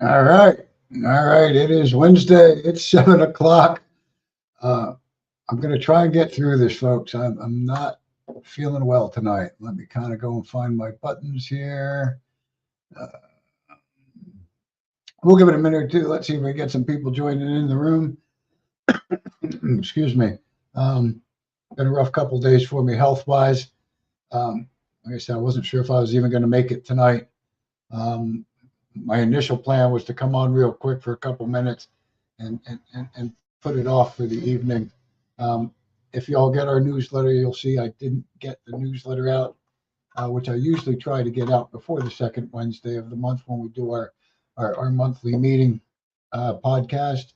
All right. All right. It is Wednesday. It's 7 o'clock. Uh, I'm going to try and get through this, folks. I'm not feeling well tonight. Let me kind of go and find my buttons here. Uh, we'll give it a minute or two. Let's see if we get some people joining in the room. Excuse me. Um, been a rough couple days for me health wise. Like I said, I wasn't sure if I was even going to make it tonight. My initial plan was to come on real quick for a couple minutes and put it off for the evening. If you all get our newsletter, you'll see I didn't get the newsletter out, which I usually try to get out before the second Wednesday of the month when we do our monthly meeting podcast.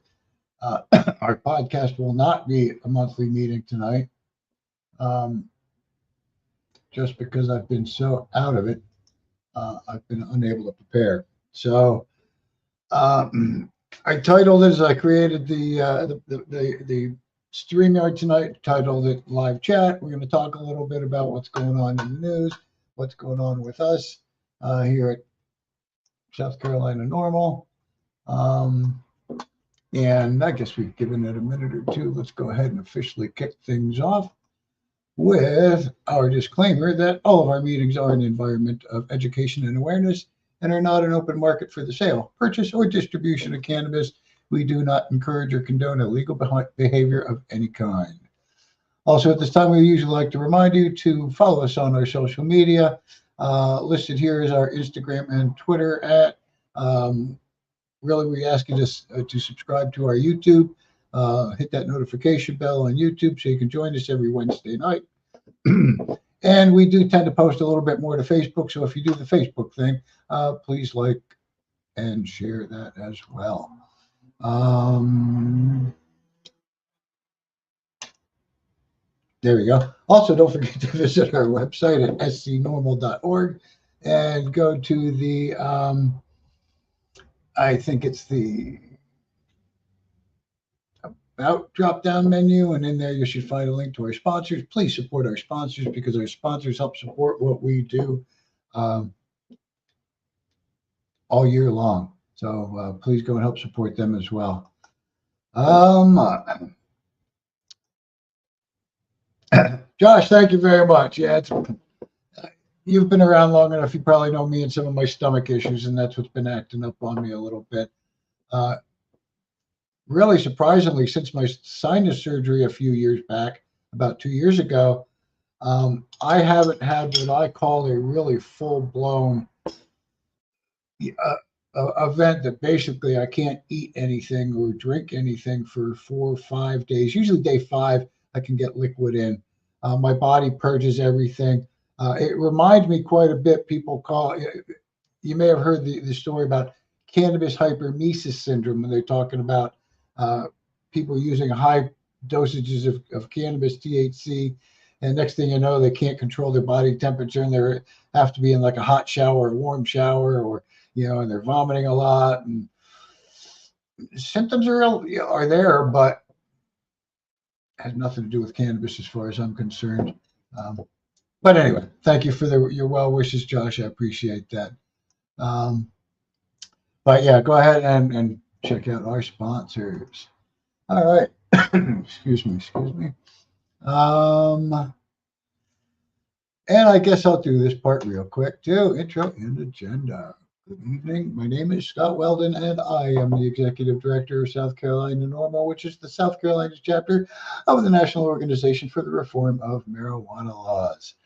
Our podcast will not be a monthly meeting tonight, just because I've been so out of it. I've been unable to prepare. So I titled it as I created the StreamYard tonight, titled it Live Chat. We're going to talk a little bit about what's going on in the news, what's going on with us here at South Carolina NORML. And I guess we've given it a minute or two. Let's go ahead and officially kick things off with our disclaimer that all of our meetings are an environment of education and awareness and are not an open market for the sale, purchase, or distribution of cannabis. We do not encourage or condone illegal behavior of any kind. Also, at this time, we usually like to remind you to follow us on our social media. Listed here is our Instagram and Twitter at. Really, we ask you to subscribe to our YouTube. Hit that notification bell on YouTube so you can join us every Wednesday night. And we do tend to post a little bit more to Facebook. So if you do the Facebook thing, please like and share that as well. There we go. Also, don't forget to visit our website at scnormal.org and go to the, I think it's the About drop-down menu, and in there you should find a link to our sponsors. Please support our sponsors because our sponsors help support what we do all year long. So please go and help support them as well. Josh, thank you very much. Yeah, you've been around long enough. You probably know me and some of my stomach issues, and that's what's been acting up on me a little bit. Really surprisingly, since my sinus surgery a few years back, about 2 years ago, I haven't had what I call a really full-blown event that basically I can't eat anything or drink anything for 4 or 5 days. Usually day 5, I can get liquid in. My body purges everything. It reminds me quite a bit. People call, you may have heard the story about cannabis hyperemesis syndrome when they're talking about people using high dosages of cannabis, THC, and next thing you know, they can't control their body temperature and they have to be in like a hot shower, a warm shower, or and they're vomiting a lot. And symptoms are there, but has nothing to do with cannabis as far as I'm concerned. But anyway, thank you for your well wishes, Josh. I appreciate that. But yeah, go ahead and check out our sponsors. All right. Excuse me. And I guess I'll do this part real quick too. Intro and agenda. Good evening. My name is Scott Weldon, and I am the Executive Director of South Carolina NORML, which is the South Carolina chapter of the National Organization for the Reform of Marijuana Laws.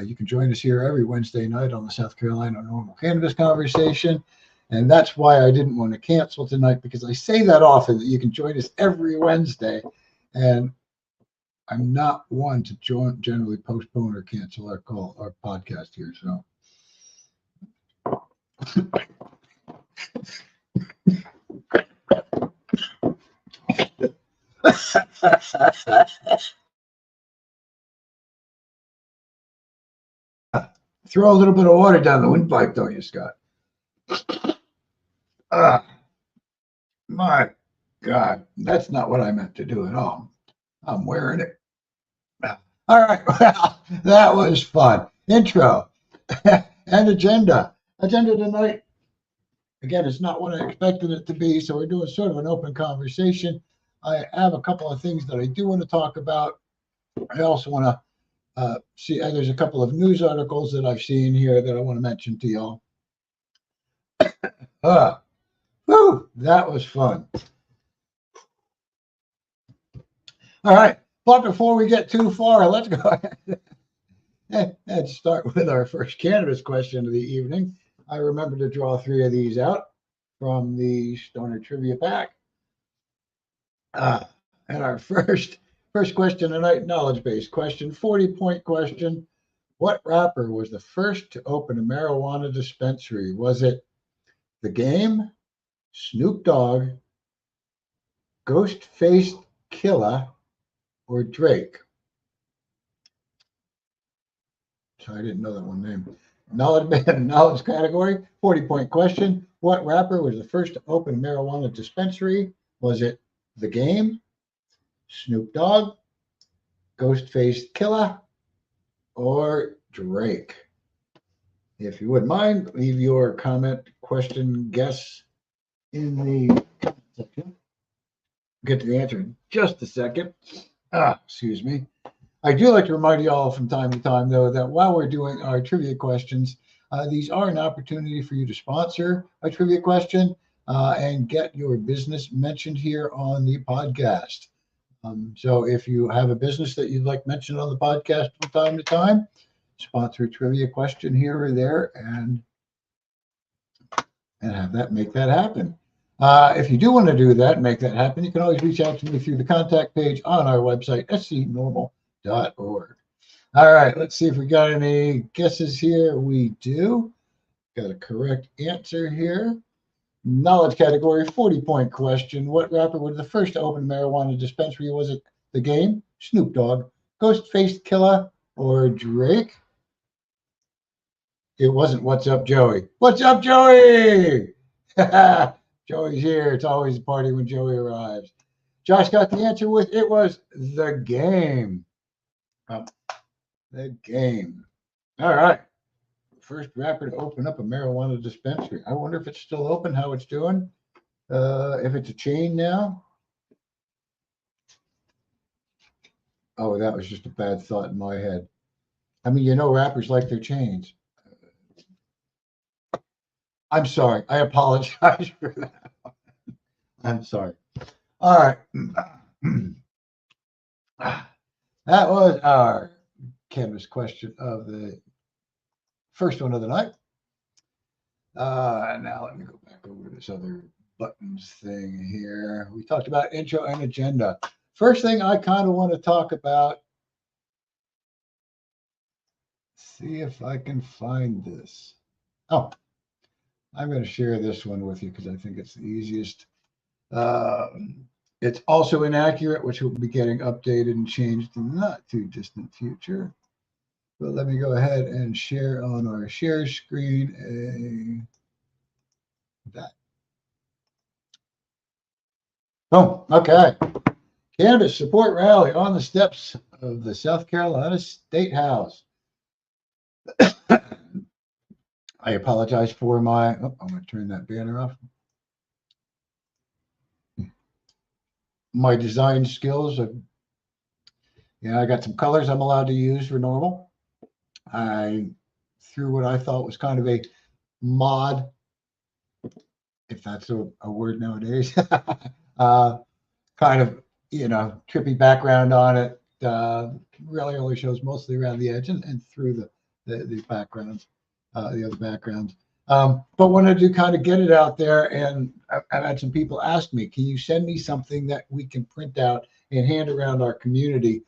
You can join us here every Wednesday night on the South Carolina NORML Cannabis Conversation. And that's why I didn't want to cancel tonight, because I say that often, that you can join us every Wednesday. And I'm not one to generally postpone or cancel our podcast here. So throw a little bit of water down the windpipe, don't you, Scott? My God, that's not what I meant to do at all. I'm wearing it. All right, well, that was fun. Intro and agenda. Agenda tonight Again, it's not what I expected it to be, so we're doing sort of an open conversation. I have a couple of things that I do want to talk about. I also want to see, there's a couple of news articles that I've seen here that I want to mention to y'all. Whew, that was fun. All right, but before we get too far, let's go ahead and start with our first cannabis question of the evening. I remember to draw 3 of these out from the Stoner Trivia Pack. And our first question tonight, knowledge-based question, 40-point question. What rapper was the first to open a marijuana dispensary? Was it The Game, Snoop Dogg, Ghostface Killah, or Drake? Sorry, I didn't know that one name. Knowledge category, 40-point question. What rapper was the first to open a marijuana dispensary? Was it The Game, Snoop Dogg, Ghostface Killah, or Drake? If you wouldn't mind, leave your comment, question, guess in the comment section. Get to the answer in just a second. Excuse me. I do like to remind you all from time to time, though, that while we're doing our trivia questions, these are an opportunity for you to sponsor a trivia question and get your business mentioned here on the podcast. So if you have a business that you'd like mentioned on the podcast from time to time, sponsor a trivia question here or there and have that, make that happen. If you do want to do that, make that happen, you can always reach out to me through the contact page on our website, scnormal.org. All right, let's see if we got any guesses here. We do. Got a correct answer here. Knowledge category, 40-point question. What rapper was the first to open a marijuana dispensary? Was it The Game, Snoop Dogg, Ghostface Killah, or Drake? It wasn't What's Up, Joey. What's up, Joey? Joey's here. It's always a party when Joey arrives. Josh got the answer with it was The Game. The Game. All right. First rapper to open up a marijuana dispensary. I wonder if it's still open, how it's doing. If it's a chain now. Oh, that was just a bad thought in my head. I mean, you know, rappers like their chains. I'm sorry. I apologize for that. I'm sorry. All right. That was our cannabis question of the first one of the night. Now let me go back over this other buttons thing here. We talked about intro and agenda. First thing I kind of want to talk about, see if I can find this. Oh, I'm going to share this one with you because I think it's the easiest. It's also inaccurate, which will be getting updated and changed in the not too distant future. But let me go ahead and share on our share screen that. Oh, okay. Cannabis support rally on the steps of the South Carolina State House. I apologize for my, I'm going to turn that banner off. My design skills. I got some colors I'm allowed to use for normal. I threw what I thought was kind of a mod, if that's a word nowadays, kind of, trippy background on it. Really only shows mostly around the edge and through the backgrounds, the other backgrounds. But wanted to kind of get it out there, and I've had some people ask me, can you send me something that we can print out and hand around our community?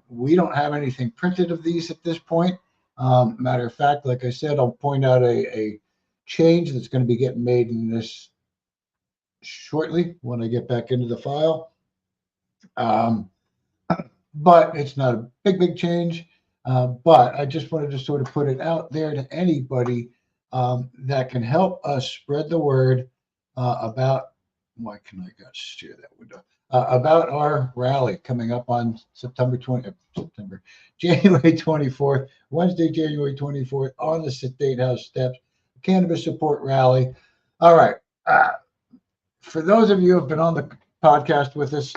We don't have anything printed of these at this point. Matter of fact, like I said, I'll point out a change that's going to be getting made in this shortly when I get back into the file. But it's not a big change. But I just wanted to sort of put it out there to anybody that can help us spread the word about, why can I share that window? About our rally coming up on January 24th, Wednesday, January 24th, on the State House steps, cannabis support rally. All right. For those of you who have been on the podcast with us,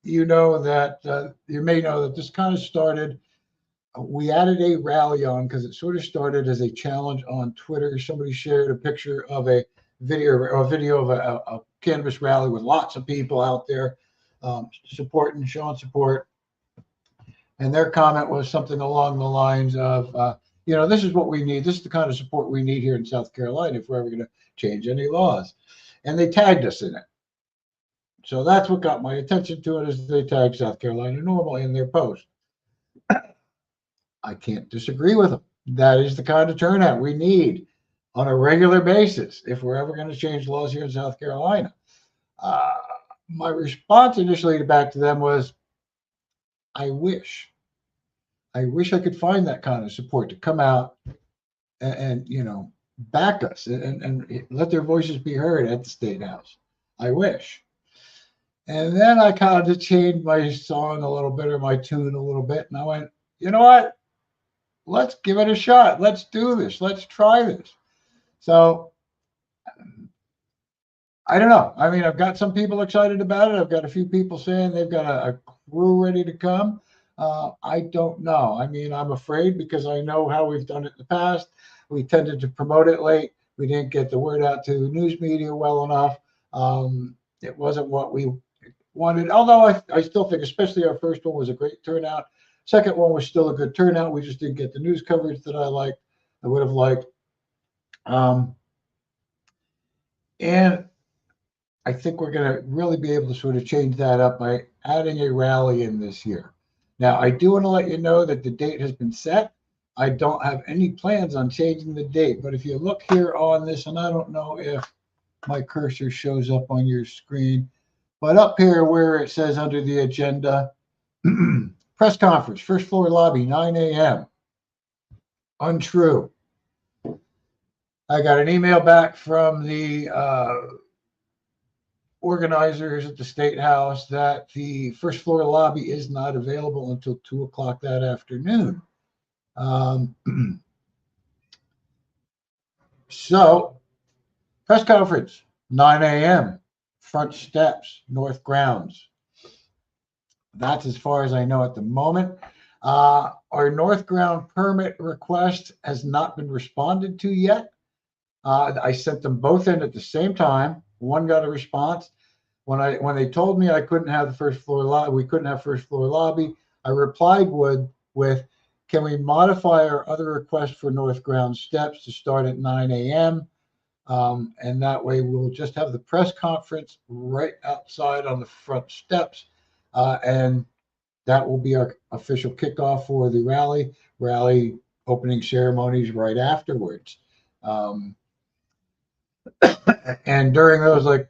you know that you may know that this kind of started. We added a rally on because it sort of started as a challenge on Twitter. Somebody shared a picture of a video of a cannabis rally with lots of people out there supporting, showing support. And their comment was something along the lines of, this is what we need. This is the kind of support we need here in South Carolina if we're ever going to change any laws. And they tagged us in it. So that's what got my attention to it, is they tagged South Carolina NORML in their post. I can't disagree with them. That is the kind of turnout we need on a regular basis if we're ever going to change laws here in South Carolina. My response initially back to them was, I wish I could find that kind of support to come out and back us and let their voices be heard at the State House. I wish. And then I kind of changed my song a little bit, or my tune a little bit, and I went, you know what? Let's give it a shot. Let's do this. Let's try this. So I don't know. I mean, I've got some people excited about it. I've got a few people saying they've got a crew ready to come. I don't know. I mean, I'm afraid because I know how we've done it in the past. We tended to promote it late. We didn't get the word out to the news media well enough. It wasn't what we wanted, although I still think, especially our first one was a great turnout. Second one was still a good turnout. We just didn't get the news coverage that I would have liked. And I think we're going to really be able to sort of change that up by adding a rally in this year. Now, I do want to let you know that the date has been set. I don't have any plans on changing the date, but if you look here on this, and I don't know if my cursor shows up on your screen, but up here where it says under the agenda, press conference, first floor lobby, 9 a.m. Untrue. I got an email back from the organizers at the State House that the first floor lobby is not available until 2 o'clock that afternoon. So, press conference, 9 a.m., front steps, north grounds. That's as far as I know at the moment. Our north ground permit request has not been responded to yet. I sent them both in at the same time. One got a response. When they told me I couldn't have the first floor lobby, we couldn't have first floor lobby, I replied with, can we modify our other request for north ground steps to start at 9 a.m.? And that way we'll just have the press conference right outside on the front steps. And that will be our official kickoff for the rally opening ceremonies right afterwards. And during those, like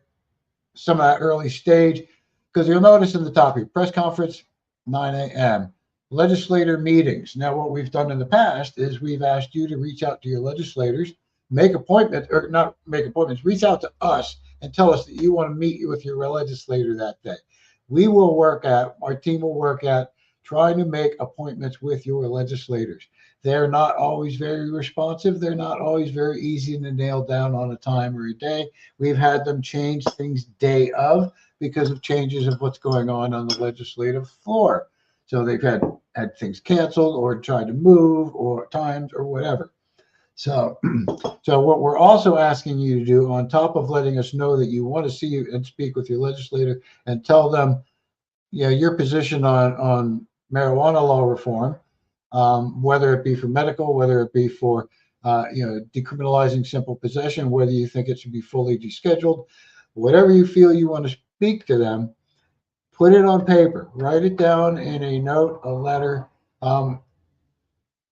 some of that early stage, because you'll notice in the topic, press conference, 9 a.m., legislator meetings. Now, what we've done in the past is we've asked you to reach out to your legislators, make appointments, or not make appointments, reach out to us and tell us that you want to meet with your legislator that day. Our team will work at trying to make appointments with your legislators. They're not always very responsive. They're not always very easy to nail down on a time or a day. We've had them change things day of because of changes of what's going on the legislative floor. So they've had things canceled or tried to move or times or whatever. So what we're also asking you to do, on top of letting us know that you want to see and speak with your legislator and tell them, your position on marijuana law reform, whether it be for medical, whether it be for decriminalizing simple possession, whether you think it should be fully descheduled, whatever you feel you want to speak to them, put it on paper, write it down in a note, a letter.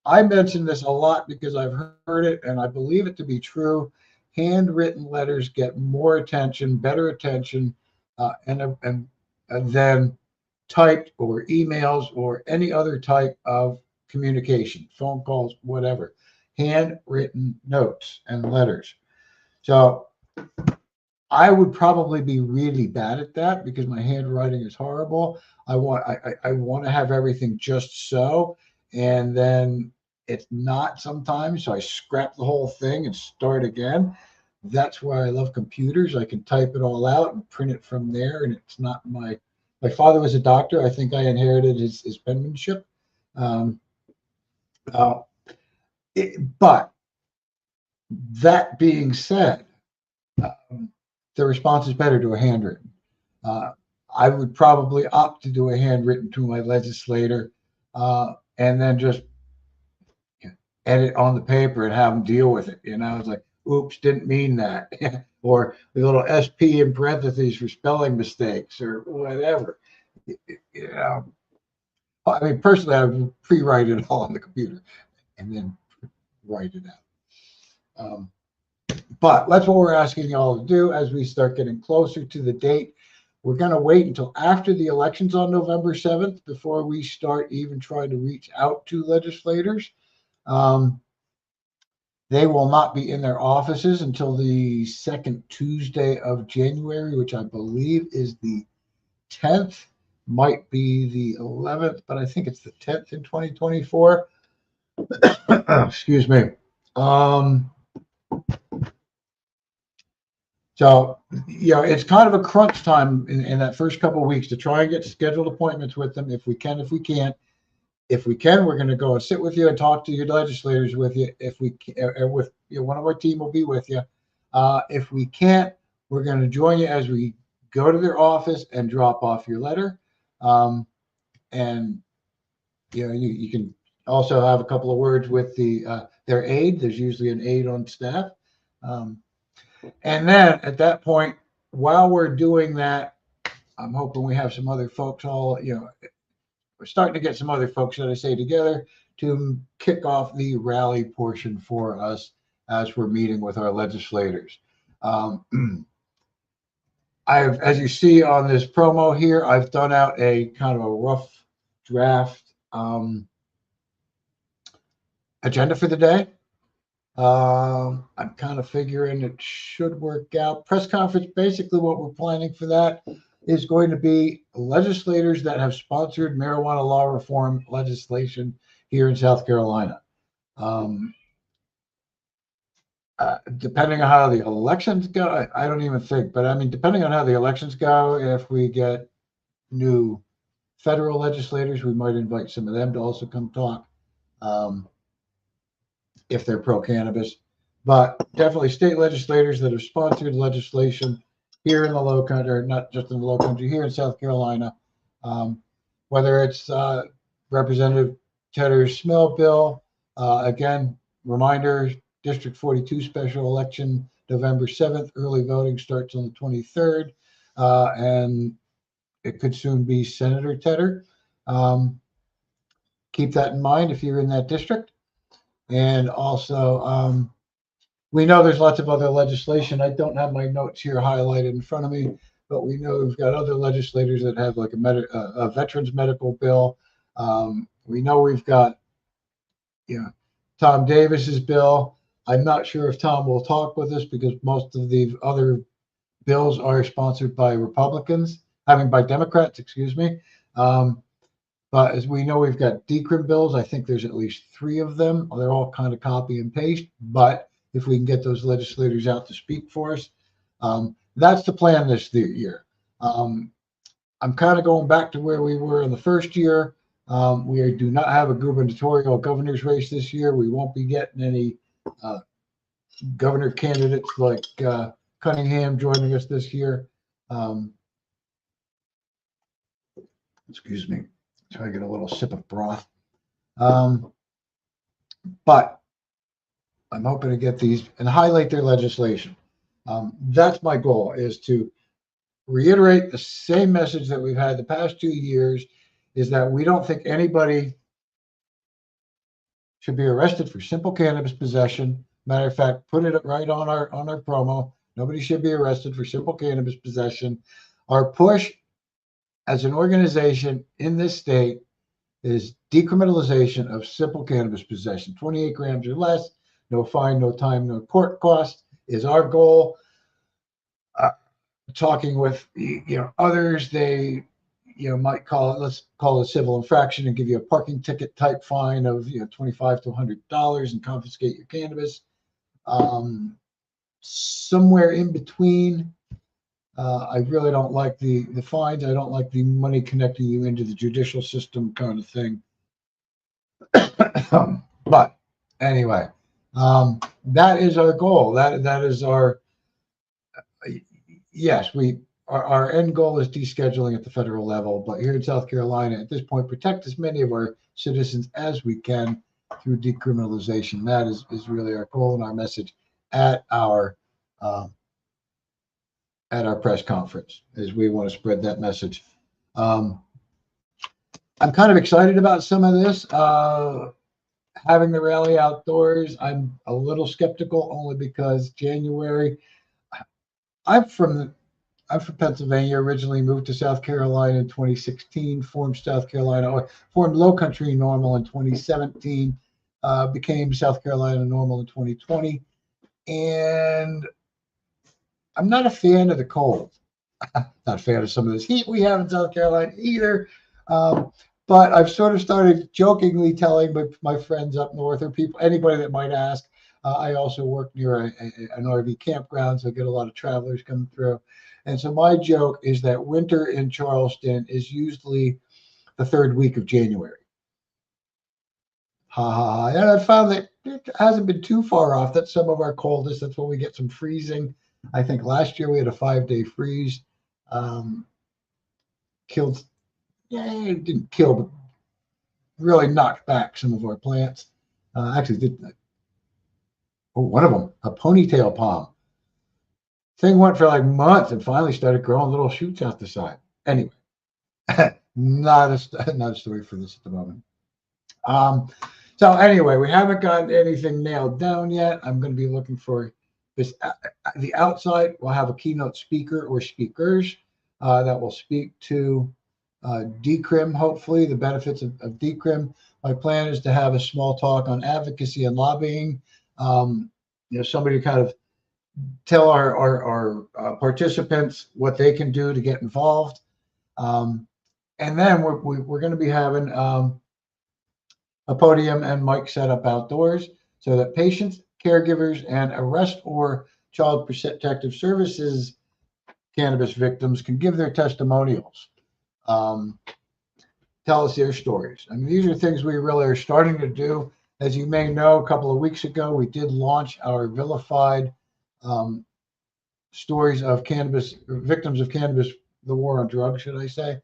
I mention this a lot because I've heard it and I believe it to be true. Handwritten letters get more attention, better attention, and than typed or emails or any other type of communication, phone calls, whatever. Handwritten notes and letters. So I would probably be really bad at that because my handwriting is horrible. I want to have everything just so, and then it's not sometimes. So I scrap the whole thing and start again. That's why I love computers. I can type it all out and print it from there, and it's not my father was a doctor. I think I inherited his penmanship. Um, uh, but that being said, the response is better to a handwritten. Uh, I would probably opt to do a handwritten to my legislator, and then just edit on the paper and have them deal with it. It's like, oops, didn't mean that. Or the little SP in parentheses for spelling mistakes or whatever. You know, I mean, personally, I would pre-write it all on the computer and then write it out. But that's what we're asking y'all to do as we start getting closer to the date. We're going to wait until after the elections on November 7th before we start even trying to reach out to legislators. Um, They will not be in their offices until the second Tuesday of January, which I believe is the 10th, might be the 11th, but I think it's the 10th in 2024. Excuse me. Um, so, it's kind of a crunch time in that first couple of weeks to try and get scheduled appointments with them if we can, if we can't. If we can, we're going to go and sit with you and talk to your legislators with you. If we with one of our team will be with you. If we can't, we're going to join you as we go to their office and drop off your letter. And you can also have a couple of words with their aide. There's usually an aide on staff. And then at that point, while we're doing that, I'm hoping we have some other folks we're starting to get some other folks, should I say, together to kick off the rally portion for us as we're meeting with our legislators. As you see on this promo here, I've done out a kind of a rough draft agenda for the day. I'm kind of figuring it should work out. Press conference, basically what we're planning for that is going to be legislators that have sponsored marijuana law reform legislation here in South Carolina. Depending on how the elections go, I don't even think, but I mean, depending on how the elections go, if we get new federal legislators, we might invite some of them to also come talk. If they're pro-cannabis, but definitely state legislators that have sponsored legislation here in the Low Country, or not just in the Low Country, here in South Carolina, whether it's Representative Tedder's smell bill. Again, reminder, District 42 special election, November 7th. Early voting starts on the 23rd, and it could soon be Senator Tedder. Keep that in mind if you're in that district. And also, we know there's lots of other legislation. I don't have my notes here highlighted in front of me, but we know we've got other legislators that have like a veterans medical bill. We know we've got, Tom Davis's bill. I'm not sure if Tom will talk with us because most of the other bills are sponsored by Republicans, by Democrats, excuse me. But as we know, we've got decrim bills. I think there's at least 3 of them. They're all kind of copy and paste. But if we can get those legislators out to speak for us, that's the plan this year. I'm kind of going back to where we were in the first year. We do not have a gubernatorial governor's race this year. We won't be getting any governor candidates like Cunningham joining us this year. Excuse me. So I get a little sip of broth. But I'm hoping to get these and highlight their legislation. That's my goal, is to reiterate the same message that we've had the past 2 years, is that we don't think anybody should be arrested for simple cannabis possession. Matter of fact, put it right on our promo. Nobody should be arrested for simple cannabis possession. Our push as an organization in this state is decriminalization of simple cannabis possession. 28 grams or less, no fine, no time, no court cost is our goal. Talking with others, they might let's call it a civil infraction and give you a parking ticket type fine of $25 to $100 and confiscate your cannabis. somewhere in between. I really don't like the fines. I don't like the money connecting you into the judicial system kind of thing. But anyway, that is our goal. That is our, yes, our end goal is descheduling at the federal level, but here in South Carolina, at this point, protect as many of our citizens as we can through decriminalization. That is really our goal and our message at our press conference, is we want to spread that message. I'm kind of excited about some of this. Having the rally outdoors, I'm a little skeptical only because January. I'm from Pennsylvania, originally moved to South Carolina in 2016, formed Low Country NORML in 2017, became South Carolina NORML in 2020. And I'm not a fan of the cold. Not a fan of some of this heat we have in South Carolina either. But I've sort of started jokingly telling my friends up north, or anybody that might ask. I also work near an RV campground, so I get a lot of travelers coming through. And so my joke is that winter in Charleston is usually the third week of January. Ha ha ha. And I found that it hasn't been too far off. That's some of our coldest. That's when we get some freezing. I think last year we had a 5-day freeze. Killed, it didn't kill, but really knocked back some of our plants. Actually did. Oh, one of them, a ponytail palm. Thing went for like months and finally started growing little shoots out the side. Anyway, not a story for this at the moment. So anyway, we haven't gotten anything nailed down yet. I'm going to be looking for this. The outside will have a keynote speaker or speakers that will speak to decrim, hopefully, the benefits of decrim. My plan is to have a small talk on advocacy and lobbying. Somebody to kind of tell our participants what they can do to get involved. And then we're going to be having a podium and mic set up outdoors so that patients, caregivers, and arrest or child protective services cannabis victims can give their testimonials. Tell us their stories. I mean, these are things we really are starting to do. As you may know, a couple of weeks ago, we did launch our vilified stories of cannabis, victims of cannabis, the war on drugs, should I say.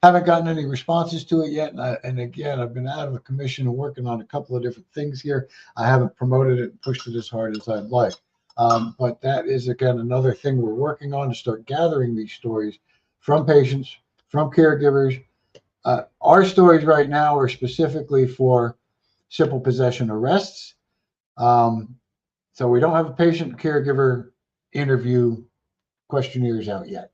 Haven't gotten any responses to it yet. And again, I've been out of a commission and working on a couple of different things here. I haven't promoted it and pushed it as hard as I'd like. But that is, again, another thing we're working on, to start gathering these stories from patients, from caregivers. Our stories right now are specifically for simple possession arrests. So we don't have a patient caregiver interview questionnaires out yet.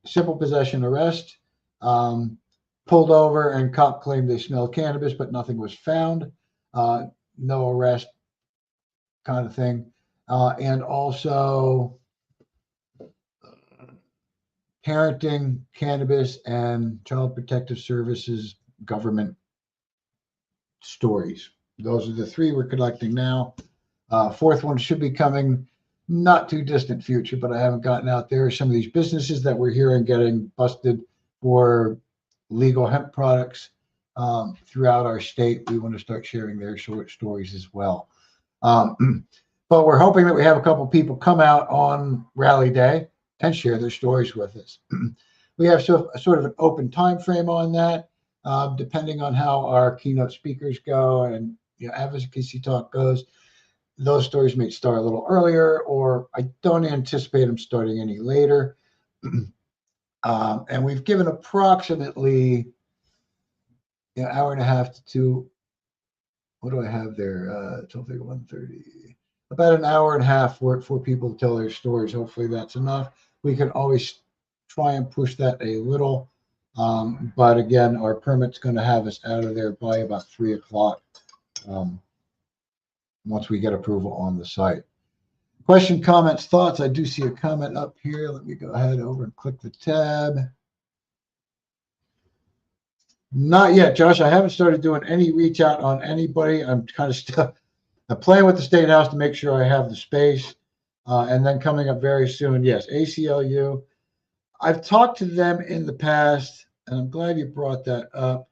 Simple possession arrest, pulled over and cop claimed they smelled cannabis, but nothing was found. No arrest kind of thing. And also parenting, cannabis, and child protective services government stories. Those are the three we're collecting now. Fourth one should be coming not too distant future, but I haven't gotten out there. Some of these businesses that we're hearing getting busted for legal hemp products throughout our state. We want to start sharing their short stories as well. But we're hoping that we have a couple people come out on Rally Day and share their stories with us. We have sort of an open time frame on that, depending on how our keynote speakers go and advocacy talk goes. Those stories may start a little earlier, or I don't anticipate them starting any later. And we've given approximately an hour and a half to 2. What do I have there? 1:30. About an hour and a half for people to tell their stories. Hopefully that's enough. We can always try and push that a little. But again, our permit's going to have us out of there by about 3 o'clock. Once we get approval on the site. Question, comments, thoughts. I do see a comment up here. Let me go ahead over and click the tab. Not yet, Josh. I haven't started doing any reach out on anybody. I'm kind of still playing with the State House to make sure I have the space. And then coming up very soon, yes, ACLU. I've talked to them in the past, and I'm glad you brought that up.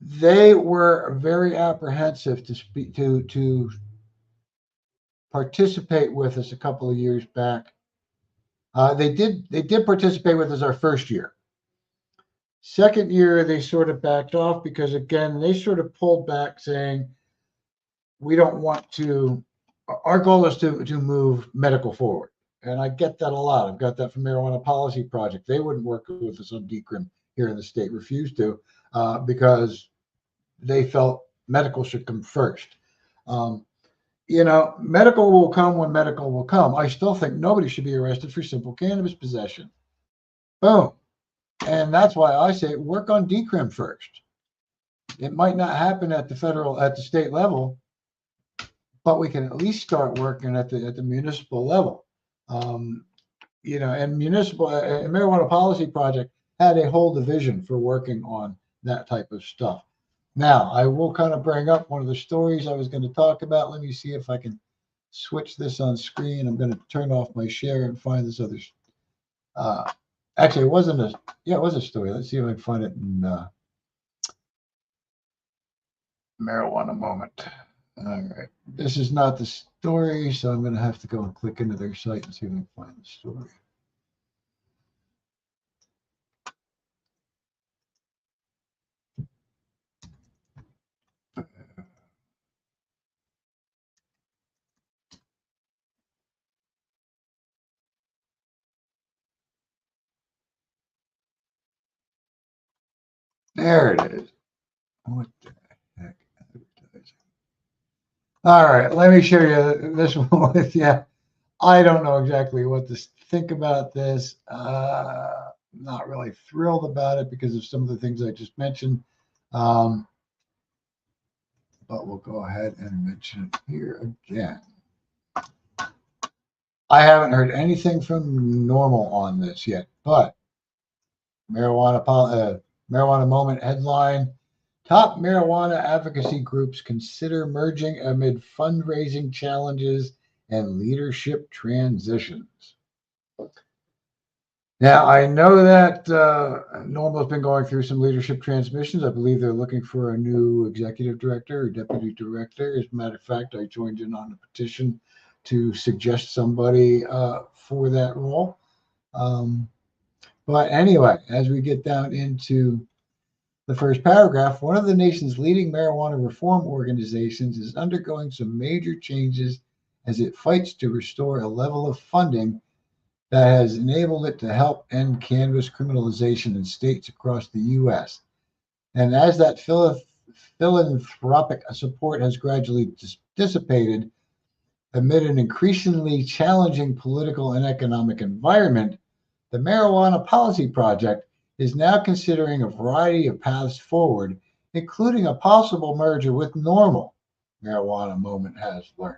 They were very apprehensive to participate with us a couple of years back. They did participate with us our first year. Second year, they sort of backed off because, again, they sort of pulled back saying, we don't want to, our goal is to move medical forward. And I get that a lot. I've got that from Marijuana Policy Project. They wouldn't work with us on decrim here in the state, refused to, because they felt medical should come first. Medical will come when medical will come. I still think nobody should be arrested for simple cannabis possession. Boom. And that's why I say work on decrim first. It might not happen at the state level, but we can at least start working at the municipal level. And Marijuana Policy Project had a whole division for working on that type of stuff. Now, I will kind of bring up one of the stories I was going to talk about. Let me see if I can switch this on screen. I'm going to turn off my share and find this other. Actually, it was a story. Let's see if I can find it in Marijuana Moment. All right. This is not the story, so I'm going to have to go and click into their site and see if I can find the story. There it is. What the heck? Advertising. All right, let me show you this one with you. I don't know exactly what to think about this. Not really thrilled about it because of some of the things I just mentioned. But we'll go ahead and mention it here again. I haven't heard anything from NORML on this yet, but Marijuana Moment headline: top marijuana advocacy groups consider merging amid fundraising challenges and leadership transitions. Now, I know that NORML has been going through some leadership transmissions. I believe they're looking for a new executive director or deputy director. As a matter of fact, I joined in on a petition to suggest somebody for that role. But anyway, as we get down into the first paragraph, one of the nation's leading marijuana reform organizations is undergoing some major changes as it fights to restore a level of funding that has enabled it to help end cannabis criminalization in states across the U.S. And as that philanthropic support has gradually dissipated amid an increasingly challenging political and economic environment, the Marijuana Policy Project is now considering a variety of paths forward, including a possible merger with NORML, Marijuana Moment has learned.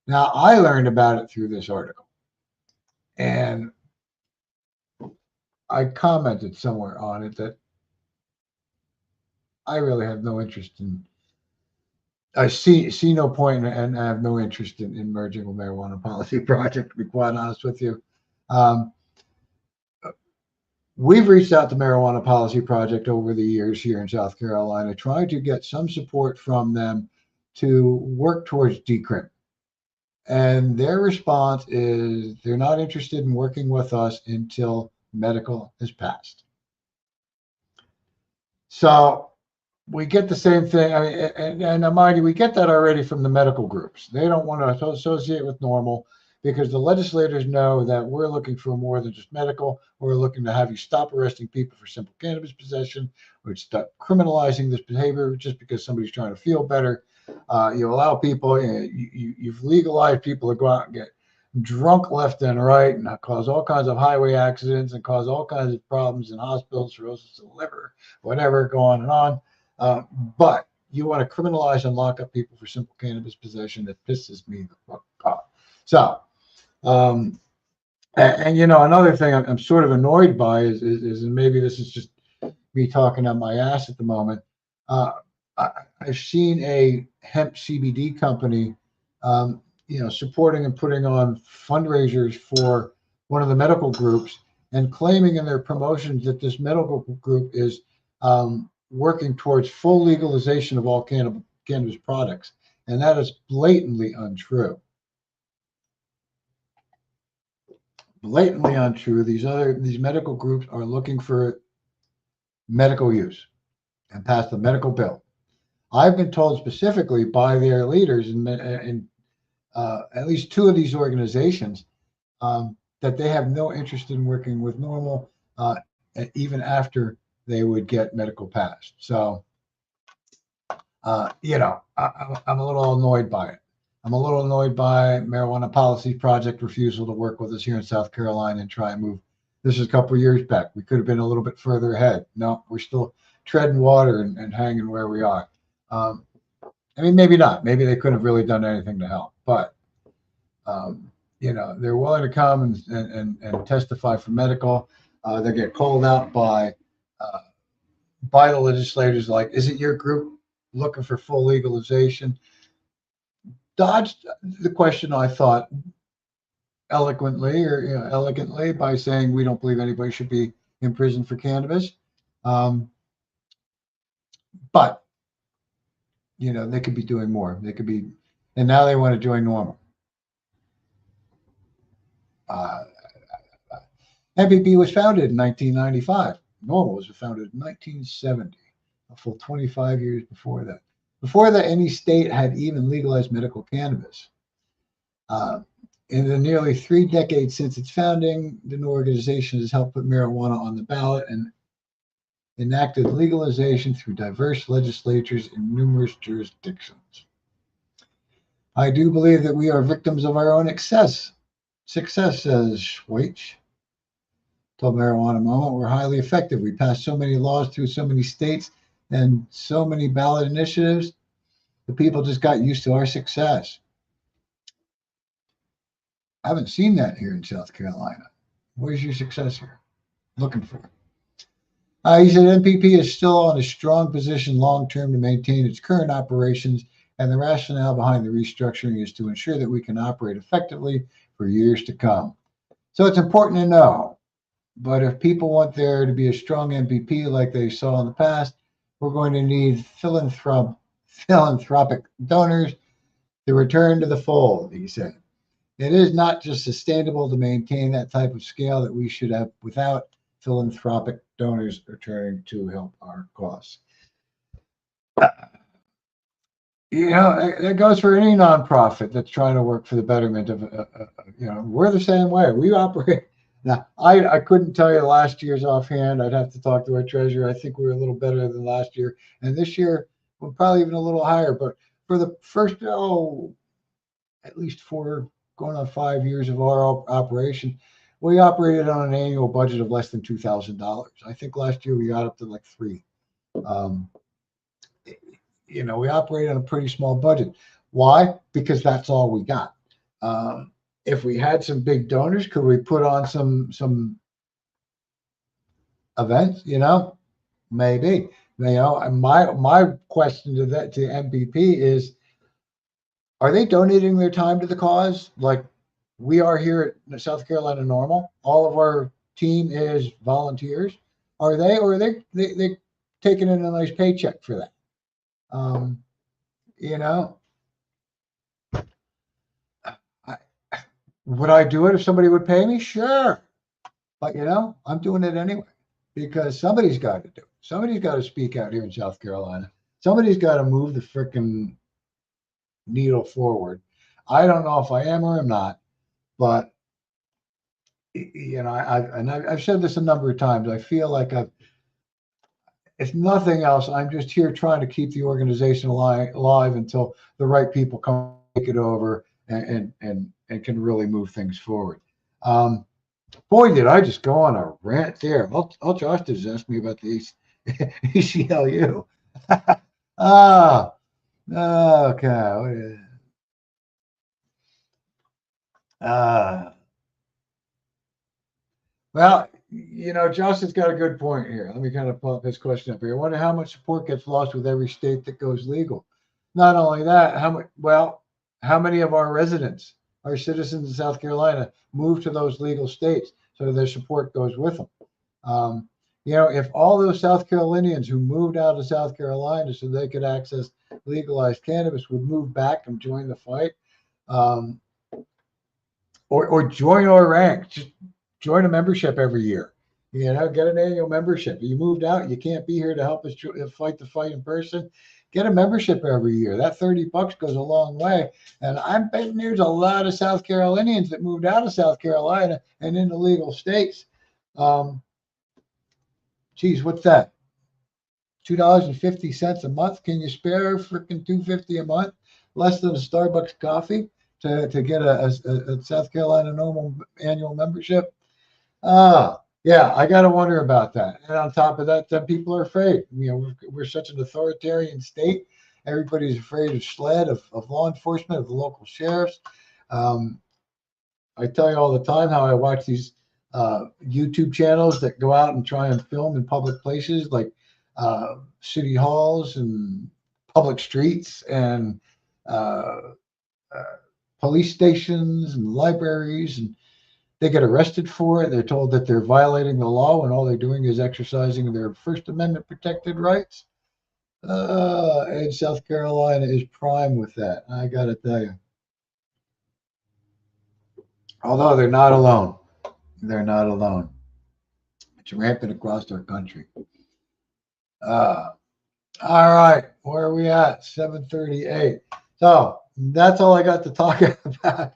Now, I learned about it through this article, and I commented somewhere on it that I really have no interest in. I see no point and I have no interest in merging with Marijuana Policy Project, to be quite honest with you. We've reached out to Marijuana Policy Project over the years here in South Carolina, trying to get some support from them to work towards decrim. And their response is they're not interested in working with us until medical is passed. So we get the same thing. I mean, and mind you, we get that already from the medical groups. They don't want to associate with NORML because the legislators know that we're looking for more than just medical. We're looking to have you stop arresting people for simple cannabis possession, or stop criminalizing this behavior just because somebody's trying to feel better. You allow people, you've legalized people to go out and get drunk left and right and cause all kinds of highway accidents and cause all kinds of problems in hospitals, cirrhosis of the liver, whatever, go on and on. But you want to criminalize and lock up people for simple cannabis possession. That pisses me the fuck off. So, and another thing I'm sort of annoyed by is and maybe this is just me talking on my ass at the moment. I've seen a hemp CBD company, supporting and putting on fundraisers for one of the medical groups and claiming in their promotions that this medical group is working towards full legalization of all cannabis products. And that is blatantly untrue. Blatantly untrue. These medical groups are looking for medical use and pass the medical bill. I've been told specifically by their leaders in at least two of these organizations that they have no interest in working with NORML, even after they would get medical passed. So, I'm a little annoyed by it. I'm a little annoyed by Marijuana Policy Project refusal to work with us here in South Carolina and try and move. This is a couple of years back. We could have been a little bit further ahead. No, we're still treading water and hanging where we are. Maybe not. Maybe they couldn't have really done anything to help. But, they're willing to come and testify for medical. They get called out by the legislators like, is it your group looking for full legalization? Dodged the question, I thought, elegantly by saying we don't believe anybody should be in prison for cannabis. But they could be doing more. They could be, and now they want to join NORML. MVP was founded in 1995. NORML was founded in 1970, a full 25 years before that. Before that, any state had even legalized medical cannabis. In the nearly 3 decades since its founding, the organization has helped put marijuana on the ballot and enacted legalization through diverse legislatures in numerous jurisdictions. I do believe that we are victims of our own success, says Schweich. Told Marijuana Moment, we're highly effective. We passed so many laws through so many states and so many ballot initiatives. The people just got used to our success. I haven't seen that here in South Carolina. Where's your success here? Looking for it. He said MPP is still in a strong position long-term to maintain its current operations, and the rationale behind the restructuring is to ensure that we can operate effectively for years to come. So it's important to know. But if people want there to be a strong MPP like they saw in the past, we're going to need philanthropic donors to return to the fold, he said. It is not just sustainable to maintain that type of scale that we should have without philanthropic donors returning to help our cause. That goes for any nonprofit that's trying to work for the betterment of, we're the same way. We operate. Now, I couldn't tell you last year's offhand. I'd have to talk to our treasurer. I think we were a little better than last year. And this year, we're probably even a little higher. But for the first, at least 4, going on 5 years of our operation, we operated on an annual budget of less than $2,000. I think last year we got up to like $3,000. We operate on a pretty small budget. Why? Because that's all we got. If we had some big donors, could we put on some events? Maybe. My question to MPP is, are they donating their time to the cause like we are here at South Carolina NORML? All of our team is volunteers. Are they, or are they taking in a nice paycheck for that? Would I do it if somebody would pay me? Sure. But, I'm doing it anyway because somebody's got to do it. Somebody's got to speak out here in South Carolina. Somebody's got to move the frickin' needle forward. I don't know if I am or am not, but, I've said this a number of times. I feel like if nothing else, I'm just here trying to keep the organization alive until the right people come take it over and can really move things forward. Boy, did I just go on a rant there. All Josh did is ask me about the ACLU. Okay. Well, Justin's got a good point here. Let me kind of pull up his question up here. I wonder how much support gets lost with every state that goes legal. Not only that, how many of our residents, our citizens in South Carolina, move to those legal states so their support goes with them? If all those South Carolinians who moved out of South Carolina so they could access legalized cannabis would move back and join the fight, um, or join our ranks, just join a membership every year. Get an annual membership. You moved out, you can't be here to help us fight the fight in person. Get a membership every year. That $30 goes a long way. And I'm betting there's a lot of South Carolinians that moved out of South Carolina and into legal states. Geez, what's that? $2.50 a month. Can you spare freaking $2.50 a month? Less than a Starbucks coffee to get a South Carolina NORML annual membership? Yeah, I got to wonder about that. And on top of that, then people are afraid. We're such an authoritarian state. Everybody's afraid of SLED, of law enforcement, of the local sheriffs. I tell you all the time how I watch these YouTube channels that go out and try and film in public places like city halls and public streets and police stations and libraries, and they get arrested for it. They're told that they're violating the law when all they're doing is exercising their First Amendment protected rights. And South Carolina is prime with that, I got to tell you. Although they're not alone. They're not alone. It's rampant across our country. All right, where are we at? 7:38. So that's all I got to talk about.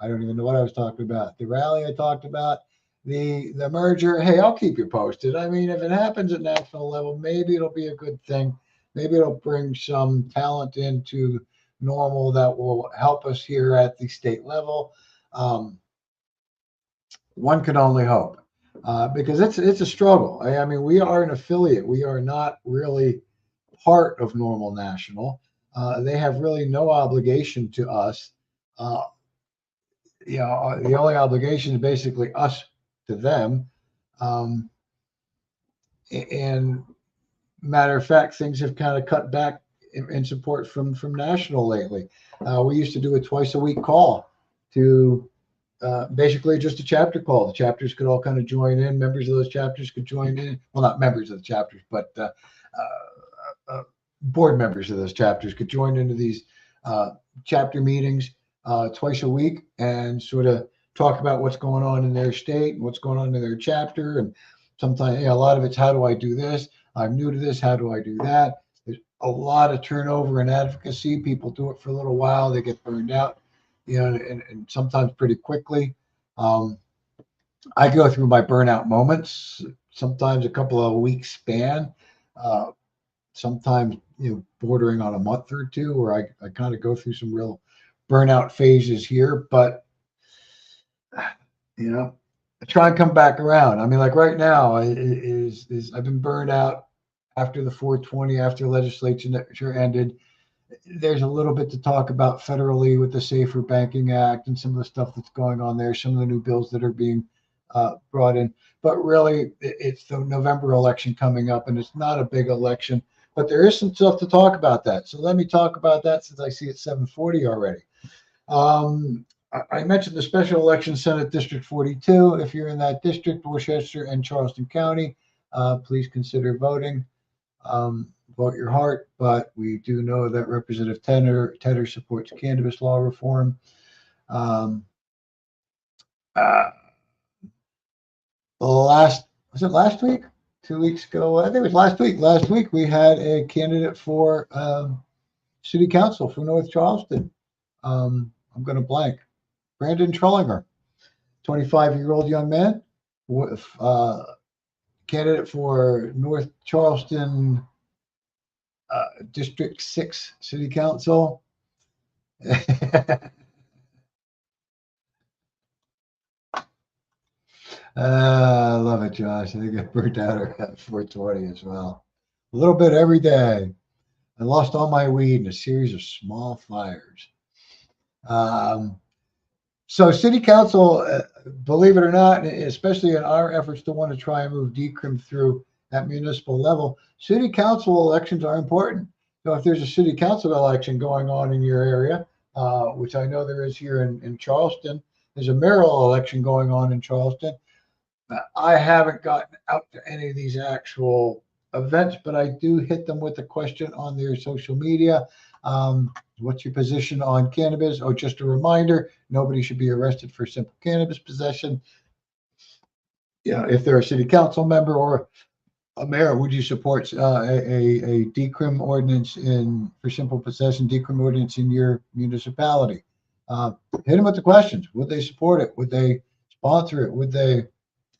I don't even know what I was talking about. The rally I talked about, the merger. Hey, I'll keep you posted. I mean, if it happens at national level, maybe it'll be a good thing. Maybe it'll bring some talent into NORML that will help us here at the state level. One can only hope, because it's a struggle. I mean, we are an affiliate. We are not really part of NORML National. They have really no obligation to us. The only obligation is basically us to them. And matter of fact, things have kind of cut back in support from national lately. We used to do a twice a week call to basically just a chapter call. The chapters could all kind of join in. Members of those chapters could join in. Well, not members of the chapters, but board members of those chapters could join into these chapter meetings twice a week and sort of talk about what's going on in their state and what's going on in their chapter. And sometimes, a lot of it's, how do I do this? I'm new to this. How do I do that? There's a lot of turnover and advocacy. People do it for a little while. They get burned out, and sometimes pretty quickly. I go through my burnout moments, sometimes a couple of weeks span, sometimes, bordering on a month or two, where I kind of go through some real burnout phases here, but I try and come back around. I mean, like right now is I've been burned out after the 420, after legislature ended. There's a little bit to talk about federally with the Safer Banking Act and some of the stuff that's going on there, some of the new bills that are being brought in. But really, it's the November election coming up, and it's not a big election, but there is some stuff to talk about that. So let me talk about that, since I see it's 7:40 already. I mentioned the special election, Senate District 42. If you're in that district, Worcester and Charleston County, please consider voting. Vote your heart, but we do know that Representative Tedder supports cannabis law reform. Was it last week? 2 weeks ago? I think it was last week. Last week we had a candidate for city council for North Charleston. I'm going to blank. Brandon Trollinger, 25-year-old young man, candidate for North Charleston District 6 City Council. I love it, Josh. I get burnt out at 420 as well. A little bit every day. I lost all my weed in a series of small fires. So city council, believe it or not, especially in our efforts to want to try and move decrim through at municipal level, city council elections are important. So if there's a city council election going on in your area, which I know there is here in Charleston, there's a mayoral election going on in Charleston. I haven't gotten out to any of these actual events, but I do hit them with a question on their social media. What's your position on cannabis? Oh, just a reminder, nobody should be arrested for simple cannabis possession. Yeah, if they're a city council member or a mayor, would you support a decrim ordinance for simple possession, decrim ordinance in your municipality? Hit them with the questions. Would they support it? Would they sponsor it? Would they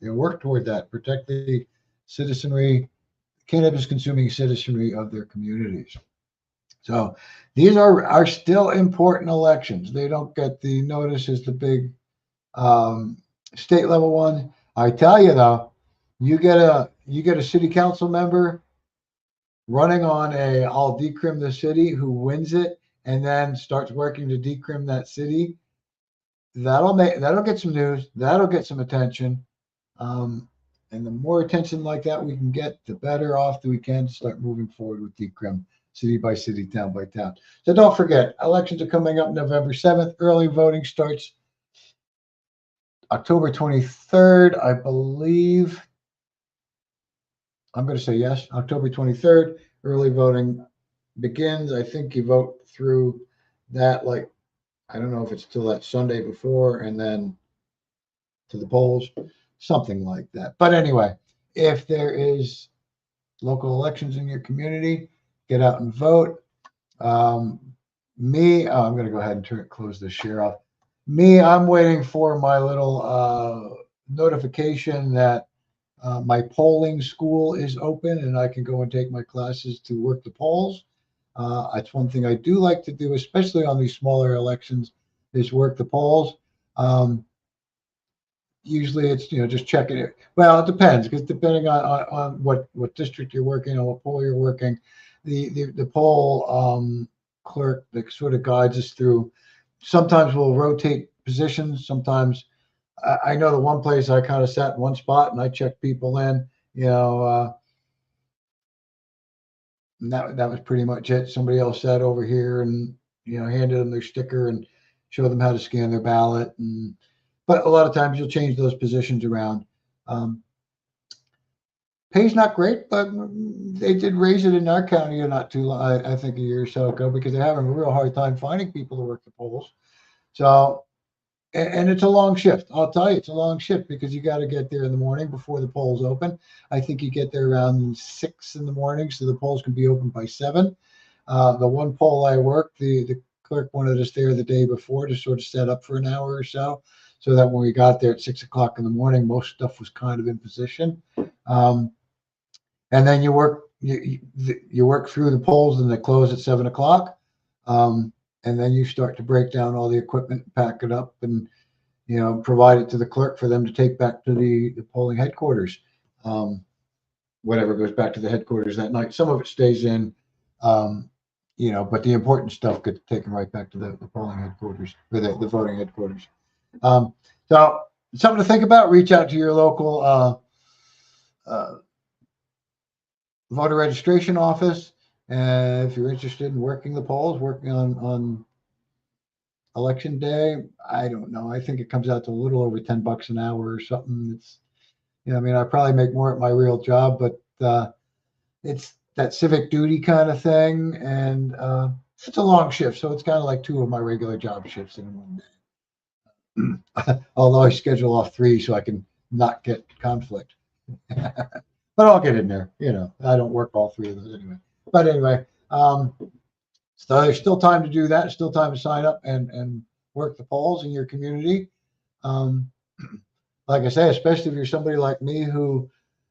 work toward that? Protect the citizenry, cannabis consuming citizenry of their communities. So these are still important elections. They don't get the notice as the big state level one. I tell you though, you get a city council member running on a I'll decrim the city who wins it and then starts working to decrim that city. That'll get some news. That'll get some attention. And the more attention like that we can get, the better off that we can to start moving forward with decrim city by city, town by town. So don't forget, elections are coming up November 7th. Early voting starts October 23rd, I believe. I'm going to say yes, October 23rd. Early voting begins. I think you vote through that, like, I don't know if it's till that Sunday before and then to the polls, something like that. But anyway, if there is local elections in your community, get out and vote. I'm going to go ahead and close this share off. I'm waiting for my little notification that my polling school is open and I can go and take my classes to work the polls. That's one thing I do like to do, especially on these smaller elections, is work the polls. Usually it's, just checking it. Well, it depends, because depending on what district you're working on, what poll you're working, the poll clerk that sort of guides us through. Sometimes we'll rotate positions. Sometimes I know the one place I kind of sat in one spot and I checked people in, and that was pretty much it. Somebody else sat over here and, handed them their sticker and showed them how to scan their ballot. But a lot of times you'll change those positions around. Pay's not great, but they did raise it in our county not too long, I think a year or so ago, because they're having a real hard time finding people to work the polls. So, and it's a long shift. I'll tell you, it's a long shift because you got to get there in the morning before the polls open. I think you get there around 6 in the morning, so the polls can be open by 7. The one poll I worked, the clerk wanted us there the day before to sort of set up for an hour or so that when we got there at 6 o'clock in the morning, most stuff was kind of in position. And then you work through the polls and they close at 7 o'clock. And then you start to break down all the equipment, pack it up, and provide it to the clerk for them to take back to the polling headquarters. Whatever goes back to the headquarters that night. Some of it stays in, but the important stuff gets taken right back to the polling headquarters, or the voting headquarters. So something to think about. Reach out to your local voter registration office. If you're interested in working the polls, working on election day, I don't know. I think it comes out to a little over $10 an hour or something. It's, I probably make more at my real job, but it's that civic duty kind of thing. And it's a long shift. So it's kind of like 2 of my regular job shifts in one day. Although I schedule off 3 so I can not get conflict. But I'll get in there. I don't work all 3 of those anyway. But anyway, so there's still time to do that. Still time to sign up and work the polls in your community. Like I say, especially if you're somebody like me who,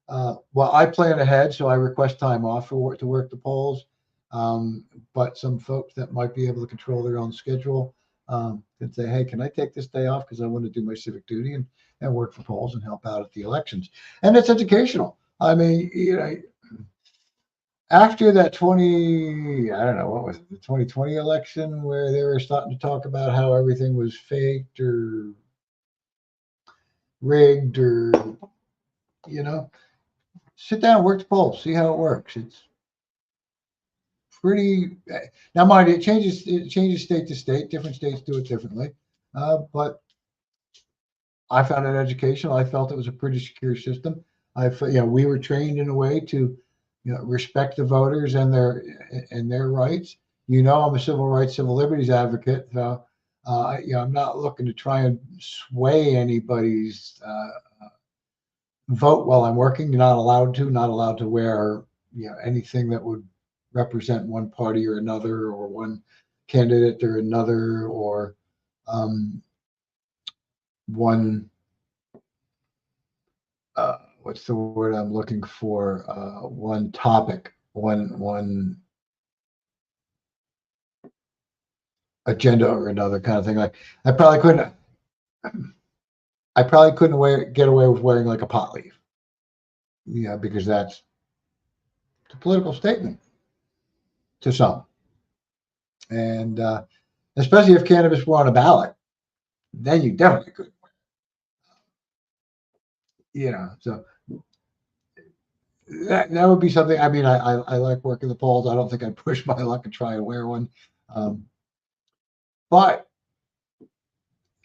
I plan ahead, so I request time off to work the polls. But some folks that might be able to control their own schedule can say, hey, can I take this day off because I want to do my civic duty and work the polls and help out at the elections. And it's educational. I mean, after that I don't know, what was it, the 2020 election, where they were starting to talk about how everything was faked or rigged, or, you know, sit down, work the polls, see how it works. It's pretty, now mind you, it changes state to state. Different states do it differently. But I found it educational. I felt it was a pretty secure system. We were trained in a way to, respect the voters and their rights. I'm a civil rights, civil liberties advocate. So, I'm not looking to try and sway anybody's vote while I'm working. You're not allowed to wear, anything that would represent one party or another, or one candidate or another, or one what's the word I'm looking for? One topic, one agenda or another kind of thing. Like I probably couldn't, get away with wearing like a pot leaf, because that's a political statement to some, and especially if cannabis were on a ballot, then you definitely couldn't. So that would be something. I mean, I like working the polls. I don't think I'd push my luck and try and wear one. But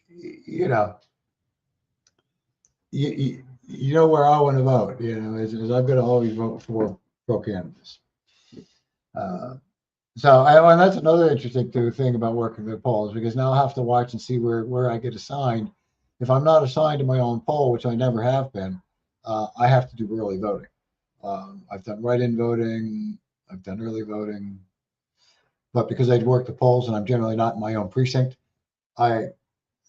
you know, you know where I want to vote. Is I'm going to always vote for pro cannabis. And that's another interesting thing about working the polls, because now I'll have to watch and see where I get assigned. If I'm not assigned to my own poll, which I never have been, I have to do early voting. I've done write-in voting, I've done early voting, but because I work the polls and I'm generally not in my own precinct, I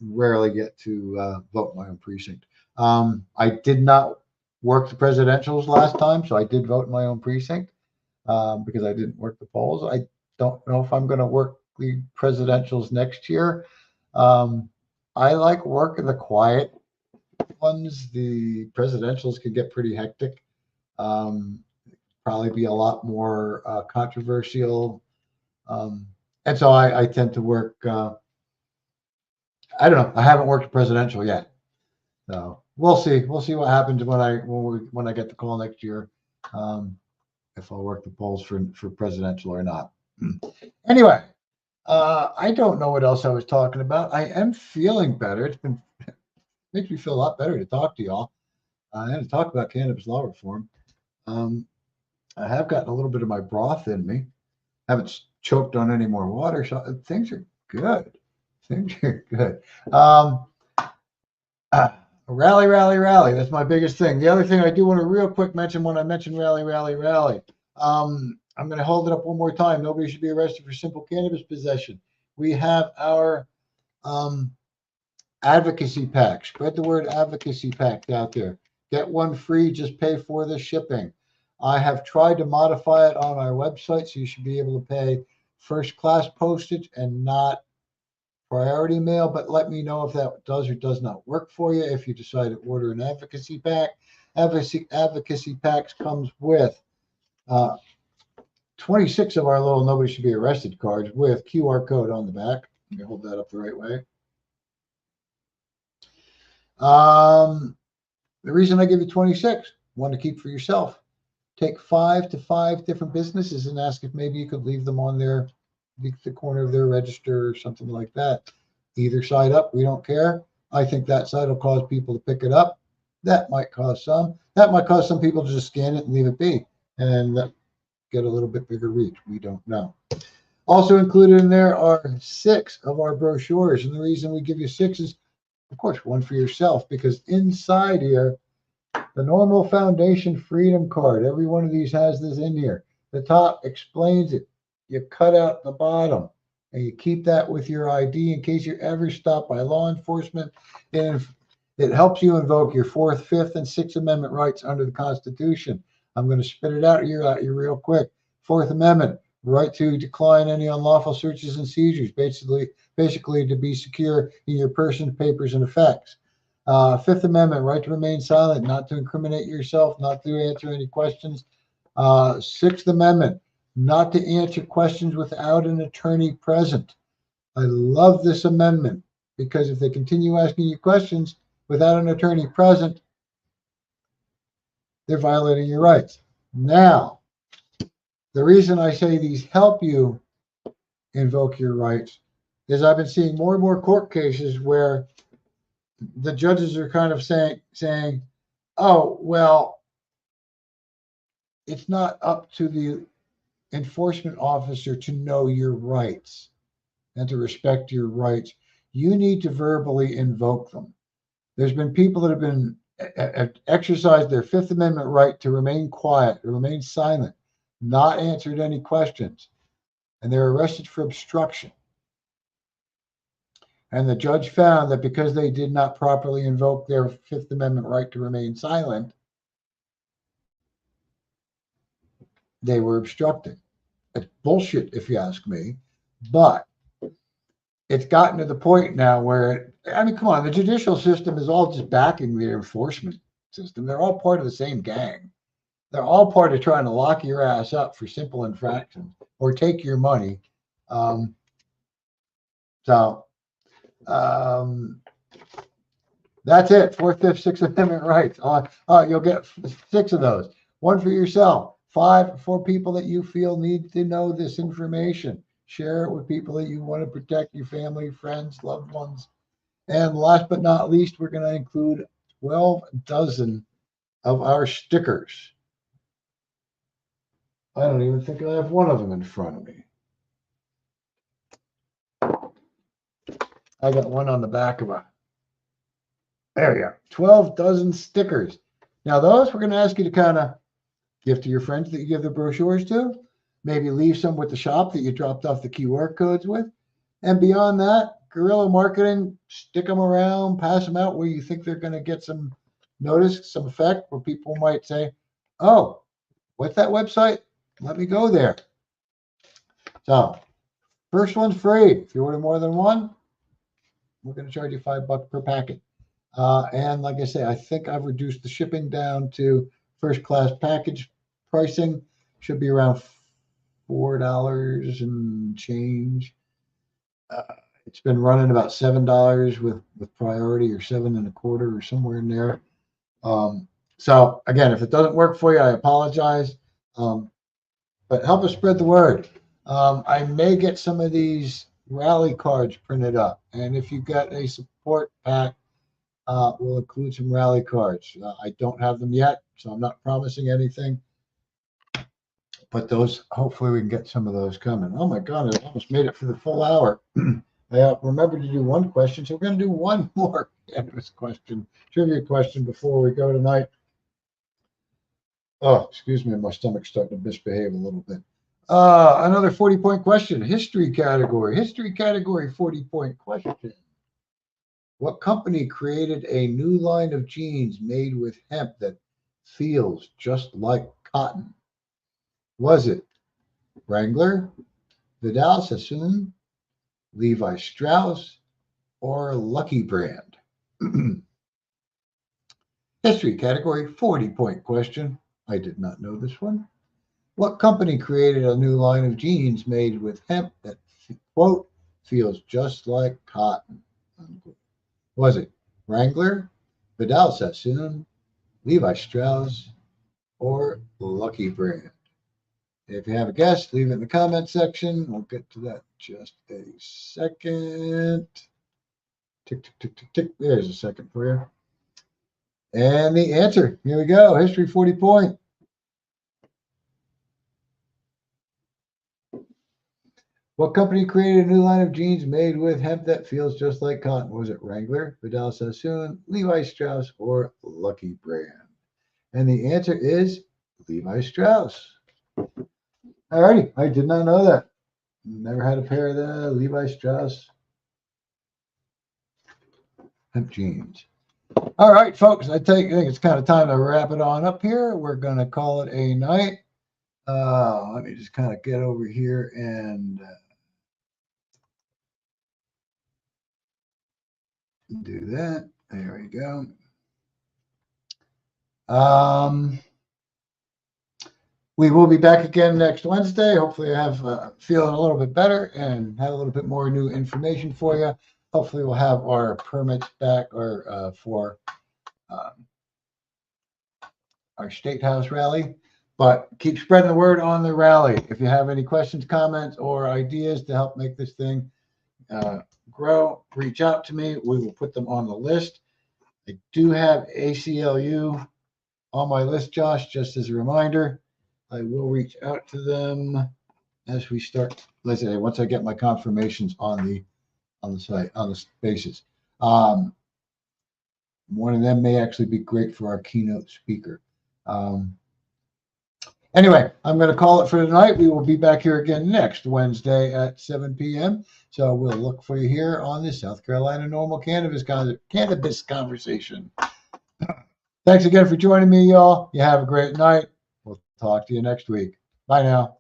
rarely get to vote in my own precinct. I did not work the presidentials last time, so I did vote in my own precinct because I didn't work the polls. I don't know if I'm going to work the presidentials next year. I like working the quiet ones. The presidentials can get pretty hectic. Probably be a lot more controversial. And so I tend to work. I don't know. I haven't worked a presidential yet, so we'll see. We'll see what happens when I get the call next year. If I'll work the polls for presidential or not. Anyway, I don't know what else I was talking about. I am feeling better. Makes me feel a lot better to talk to y'all and to talk about cannabis law reform. I have gotten a little bit of my broth in me. Haven't choked on any more water, so things are good. Things are good. Rally, rally, rally. That's my biggest thing. The other thing I do want to real quick mention when I mention rally, rally, rally. I'm going to hold it up one more time. Nobody should be arrested for simple cannabis possession. We have our advocacy pack. Spread the word advocacy pack out there. Get one free, just pay for the shipping. I have tried to modify it on our website, so you should be able to pay first class postage and not priority mail, but let me know if that does or does not work for you if you decide to order an advocacy pack. Advocacy packs comes with 26 of our little nobody should be arrested cards with QR code on the back. Let me hold that up the right way. The reason I give you 26, one to keep for yourself. Take 5 to 5 different businesses and ask if maybe you could leave them on the corner of their register or something like that. Either side up, we don't care. I think that side will cause people to pick it up. That might cause some people to just scan it and leave it be and get a little bit bigger reach. We don't know. Also included in there are 6 of our brochures. And the reason we give you 6 is, of course, one for yourself, because inside here, the NORML Foundation Freedom Card, every one of these has this in here. The top explains it. You cut out the bottom and you keep that with your ID in case you're ever stopped by law enforcement. And it helps you invoke your 4th, 5th, and 6th Amendment rights under the Constitution. I'm going to spit it out here real quick. 4th Amendment, right to decline any unlawful searches and seizures, basically to be secure in your person, papers, and effects. 5th Amendment, right to remain silent, not to incriminate yourself, not to answer any questions Sixth Amendment, not to answer questions without an attorney present. I love this amendment because if they continue asking you questions without an attorney present, they're violating your rights. Now, the reason I say these help you invoke your rights is I've been seeing more and more court cases where the judges are kind of saying, oh, well, it's not up to the enforcement officer to know your rights and to respect your rights. You need to verbally invoke them. There's been people that have exercised their Fifth Amendment right to remain quiet, to remain silent, not answered any questions, and they're arrested for obstruction. And the judge found that because they did not properly invoke their Fifth Amendment right to remain silent, they were obstructing. It's bullshit, if you ask me, but it's gotten to the point now where, I mean, come on, the judicial system is all just backing the enforcement system. They're all part of the same gang. They're all part of trying to lock your ass up for simple infractions or take your money. So that's it. Fourth, fifth, Sixth Amendment rights. You'll get 6 of those. 1 for yourself. 5 for people that you feel need to know this information. Share it with people that you want to protect, your family, friends, loved ones. And last but not least, we're going to include 12 dozen of our stickers. I don't even think I have one of them in front of me. I got one on the back of a. There you go. 12 dozen stickers. Now, those we're going to ask you to kind of give to your friends that you give the brochures to. Maybe leave some with the shop that you dropped off the QR codes with. And beyond that, guerrilla marketing, stick them around, pass them out where you think they're going to get some notice, some effect, where people might say, oh, what's that website? Let me go there. So, first one's free. If you order more than one, we're going to charge you $5 per packet. And like I say, I think I've reduced the shipping down to first class package pricing. Should be around $4 and change. It's been running about $7 with priority, or $7.25 or somewhere in there. So again, if it doesn't work for you, I apologize. But help us spread the word. I may get some of these rally cards printed up, and if you've got a support pack, we'll include some rally cards. I don't have them yet, so I'm not promising anything. But those, hopefully we can get some of those coming. Oh my God, I almost made it for the full hour. I remembered to do one question, so we're going to do one more cannabis question, trivia question before we go tonight. Oh, excuse me, my stomach's starting to misbehave a little bit. Another 40-point question, history category. History category 40-point question. What company created a new line of jeans made with hemp that feels just like cotton? Was it Wrangler, Vidal Sassoon, Levi Strauss, or Lucky Brand? History category 40-point question. I did not know this one. What company created a new line of jeans made with hemp that, quote, feels just like cotton? Unquote. Was it Wrangler, Vidal Sassoon, Levi Strauss, or Lucky Brand? If you have a guess, leave it in the comment section. We'll get to that in just a second. Tick, tick, tick, tick, tick. There's a second for you. And the answer, here we go. History 40-point. What company created a new line of jeans made with hemp that feels just like cotton? Was it Wrangler, Vidal Sassoon, Levi Strauss, or Lucky Brand? And the answer is Levi Strauss. Alrighty, I did not know that. Never had a pair of the Levi Strauss hemp jeans. All right, folks, I think it's kind of time to wrap it on up here. We're going to call it a night. Let me just kind of get over here and do that. There we go. We will be back again next Wednesday. Hopefully, I have feeling a little bit better and have a little bit more new information for you. Hopefully, we'll have our permits back or for our State House rally. But keep spreading the word on the rally. If you have any questions, comments, or ideas to help make this thing grow, reach out to me. We will put them on the list. I do have ACLU on my list, Josh, just as a reminder. I will reach out to them as we start. Let's say once I get my confirmations on the site, on the spaces. One of them may actually be great for our keynote speaker. Anyway, I'm going to call it for tonight. We will be back here again next Wednesday at 7 p.m. So we'll look for you here on the South Carolina NORML Cannabis Conversation. Thanks again for joining me, y'all. You have a great night. We'll talk to you next week. Bye now.